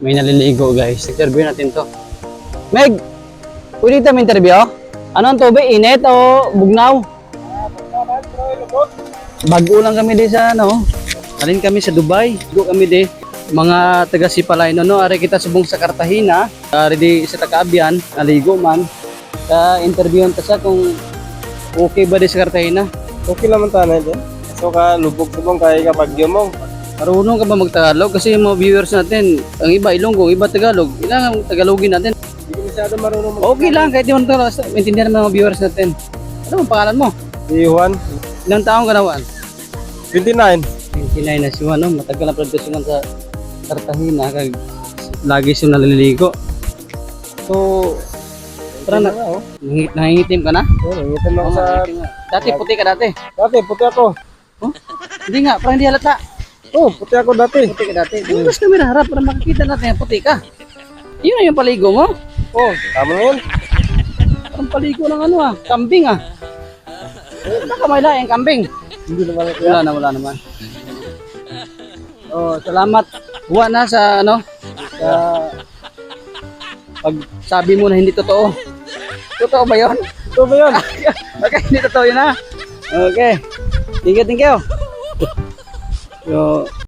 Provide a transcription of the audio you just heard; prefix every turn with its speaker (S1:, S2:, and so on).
S1: May naliligo guys. Interview natin to. Meg, pwede tayo interview? Ano ang tubig? Init o bugnaw? Bago lang kami di sa ano. Alin kami sa Dubai. Bago kami di. Mga taga Sipalay no. Ari kita subong sa Cartagena. Ari di sa Takaabian. Naligo man. Interviewin ta siya kung okay ba di sa Cartagena.
S2: Okay naman tanay din. So ka lubog subong kay kapag mo.
S1: Marunong ka ba mag-Tagalog? Kasi yung mga viewers natin, ang iba Ilonggo, iba Tagalog. Kailangan Tagalogin natin.
S2: Hindi ko masyado marunong
S1: Okay lang, kahit di mo ito, maintindihan naman ng mga viewers natin. Ano ang pangalan mo?
S2: Si Juan,
S1: Ilang taong ka na, Juan?
S2: 29.
S1: 29 na si Juan, no? Matagal na pala siya sa Cartagena, kag lagi siya naliligo. So, tara na, nangingitim ka na?
S2: Oo, nangitin ako sa...
S1: Dati puti ka dati.
S2: Dati, puti ako.
S1: Oh? Hindi nga, parang hindi halata.
S2: Oo, puti ako dati.
S1: Puti ka dati. Bukas kami na harap para makikita natin yung puti ka. Yun na yung paligo mo.
S2: Oo, tama na yun.
S1: Parang paligo ng ano kambing Baka may laing kambing.
S2: Hindi naman ako.
S1: Wala naman. Oh, salamat. Huwa na sa ano, sa pag sabi mo na hindi totoo. Totoo ba 'yon?
S2: Ito ba yun?
S1: Okay, hindi totoo 'yun Okay. Thank you. Yo,